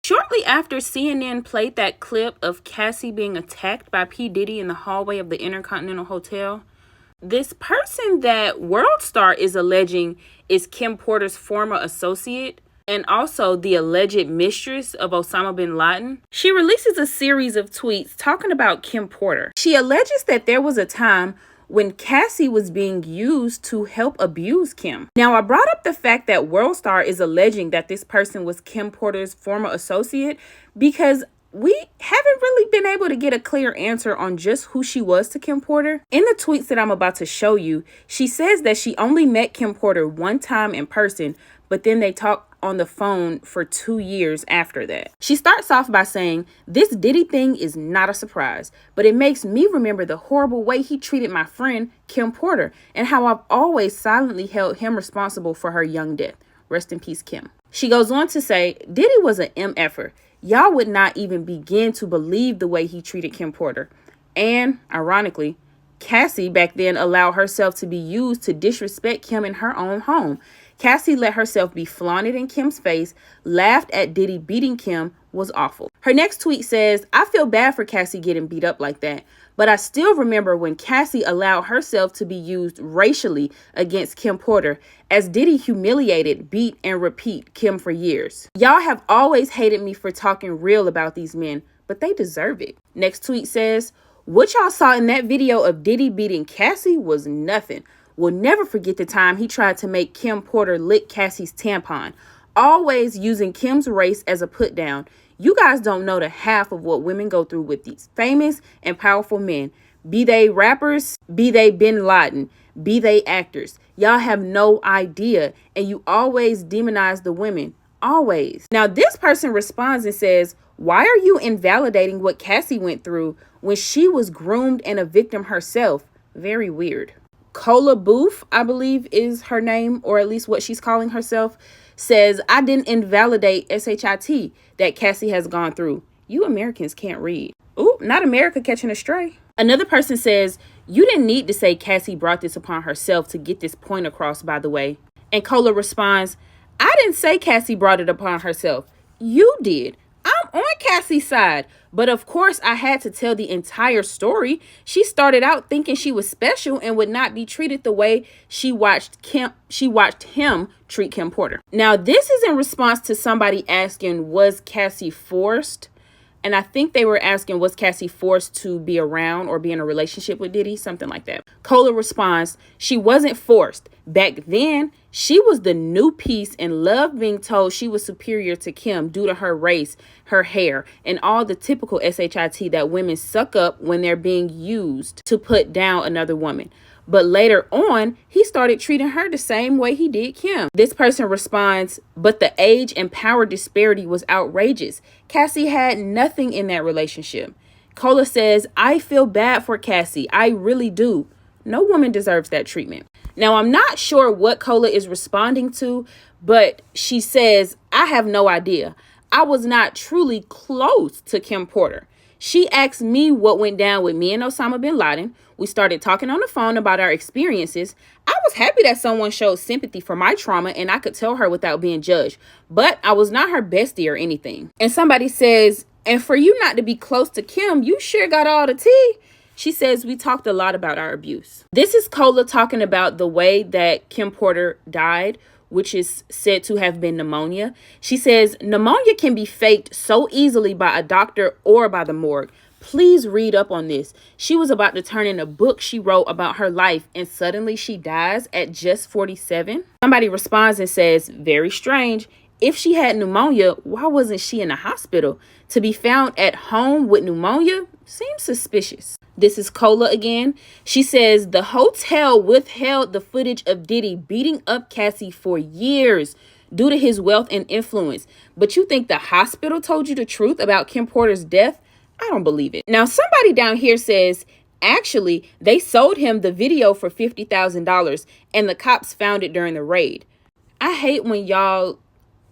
Shortly after CNN played that clip of Cassie being attacked by P. Diddy in the hallway of the Intercontinental Hotel, this person that World Star is alleging is Kim Porter's former associate and also the alleged mistress of Osama bin Laden, she releases a series of tweets talking about Kim Porter. She alleges that there was a time when Cassie was being used to help abuse Kim. Now, I brought up the fact that World Star is alleging that this person was Kim Porter's former associate because we haven't really been able to get a clear answer on just who she was to Kim Porter. In the tweets that I'm about to show you, she says that she only met Kim Porter one time in person, but then they talked on the phone for 2 years after that. She starts off by saying, "This Diddy thing is not a surprise, but it makes me remember the horrible way he treated my friend Kim Porter and how I've always silently held him responsible for her young death. Rest in peace, Kim." She goes on to say, "Diddy was an MFer. Y'all would not even begin to believe the way he treated Kim Porter." And ironically, Cassie back then allowed herself to be used to disrespect Kim in her own home. Cassie let herself be flaunted in Kim's face, laughed at Diddy beating Kim, was awful. Her next tweet says, "I feel bad for Cassie getting beat up like that, but I still remember when Cassie allowed herself to be used racially against Kim Porter, as Diddy humiliated, beat, and repeat Kim for years. Y'all have always hated me for talking real about these men, but they deserve it." Next tweet says, "What y'all saw in that video of Diddy beating Cassie was nothing. Will never forget the time he tried to make Kim Porter lick Cassie's tampon, always using Kim's race as a put down. You guys don't know the half of what women go through with these famous and powerful men, be they rappers, be they bin Laden, be they actors. Y'all have no idea, and you always demonize the women, always." Now this person responds and says, "Why are you invalidating what Cassie went through when she was groomed and a victim herself? Very weird." Kola Boof, I believe is her name, or at least what she's calling herself, says, "I didn't invalidate SHIT that Cassie has gone through. You Americans can't read." Ooh, not America catching a stray. Another person says, "You didn't need to say Cassie brought this upon herself to get this point across, by the way." And Kola responds, "I didn't say Cassie brought it upon herself. You did. I'm on Cassie's side. But of course, I had to tell the entire story. She started out thinking she was special and would not be treated the way she watched him treat Kim Porter." Now, this is in response to somebody asking, was Cassie forced? And I think they were asking, was Cassie forced to be around or be in a relationship with Diddy? Something like that. Kola responds, "She wasn't forced. Back then, she was the new piece and loved being told she was superior to Kim due to her race, her hair, and all the typical SHIT that women suck up when they're being used to put down another woman. But later on, he started treating her the same way he did Kim." This person responds, "But the age and power disparity was outrageous. Cassie had nothing in that relationship." Kola says, "I feel bad for Cassie. I really do. No woman deserves that treatment." Now, I'm not sure what Kola is responding to, but she says, "I have no idea. I was not truly close to Kim Porter. She asked me what went down with me and Osama bin Laden. We started talking on the phone about our experiences. I was happy that someone showed sympathy for my trauma and I could tell her without being judged. But I was not her bestie or anything." And somebody says, "And for you not to be close to Kim, you sure got all the tea." She says, "We talked a lot about our abuse." This is Kola talking about the way that Kim Porter died, which is said to have been pneumonia. She says, "Pneumonia can be faked so easily by a doctor or by the morgue. Please read up on this. She was about to turn in a book she wrote about her life, and suddenly she dies at just 47. Somebody responds and says, "Very strange. If she had pneumonia, why wasn't she in a hospital? To be found at home with pneumonia seems suspicious." This is Kola again. She says, "The hotel withheld the footage of Diddy beating up Cassie for years due to his wealth and influence. But you think the hospital told you the truth about Kim Porter's death? I don't believe it." Now, somebody down here says, "Actually, they sold him the video for $50,000 and the cops found it during the raid." I hate when y'all...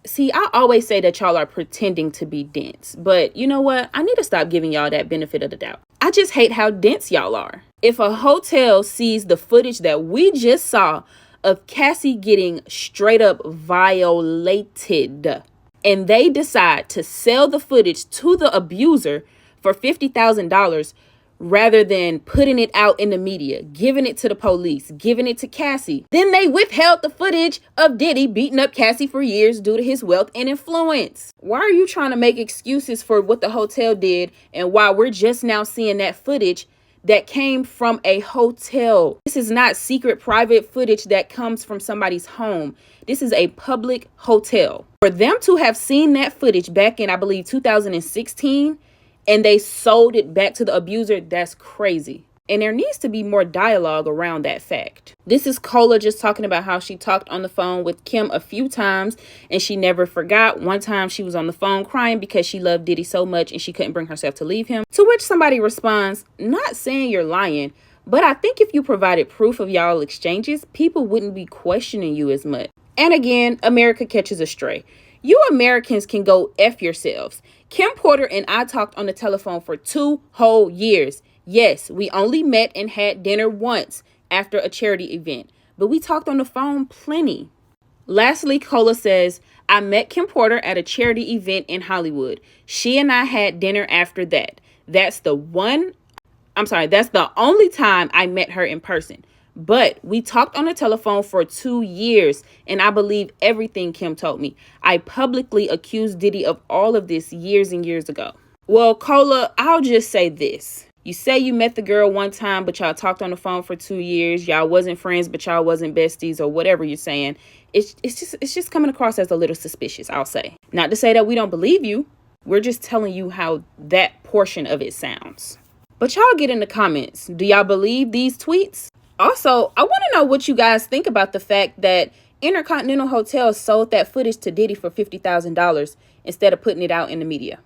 See, I always say that y'all are pretending to be dense, but you know what? I need to stop giving y'all that benefit of the doubt. I just hate how dense y'all are. If a hotel sees the footage that we just saw of Cassie getting straight up violated, and they decide to sell the footage to the abuser for $50,000 rather than putting it out in the media, giving it to the police, giving it to Cassie. Then they withheld the footage of Diddy beating up Cassie for years due to his wealth and influence. Why are you trying to make excuses for what the hotel did and why we're just now seeing that footage that came from a hotel? This is not secret private footage that comes from somebody's home. This is a public hotel. For them to have seen that footage back in, I believe, 2016, and they sold it back to the abuser, that's crazy. And there needs to be more dialogue around that fact. This is Kola just talking about how she talked on the phone with Kim a few times and she never forgot. One time she was on the phone crying because she loved Diddy so much and she couldn't bring herself to leave him. To which somebody responds, not saying you're lying, but I think if you provided proof of y'all exchanges, people wouldn't be questioning you as much. And again, America catches a stray. You Americans can go F yourselves. Kim Porter and I talked on the telephone for 2 whole years. Yes, we only met and had dinner once after a charity event, but we talked on the phone plenty. Lastly, Kola says, I met Kim Porter at a charity event in Hollywood. She and I had dinner after that. That's the only time I met her in person. But we talked on the telephone for 2 years, and I believe everything Kim told me. I publicly accused Diddy of all of this years and years ago. Well, Kola, I'll just say this. You say you met the girl one time, but y'all talked on the phone for 2 years. Y'all wasn't friends, but y'all wasn't besties or whatever you're saying. It's just coming across as a little suspicious, I'll say. Not to say that we don't believe you. We're just telling you how that portion of it sounds. But y'all get in the comments. Do y'all believe these tweets? Also, I want to know what you guys think about the fact that Intercontinental Hotels sold that footage to Diddy for $50,000 instead of putting it out in the media.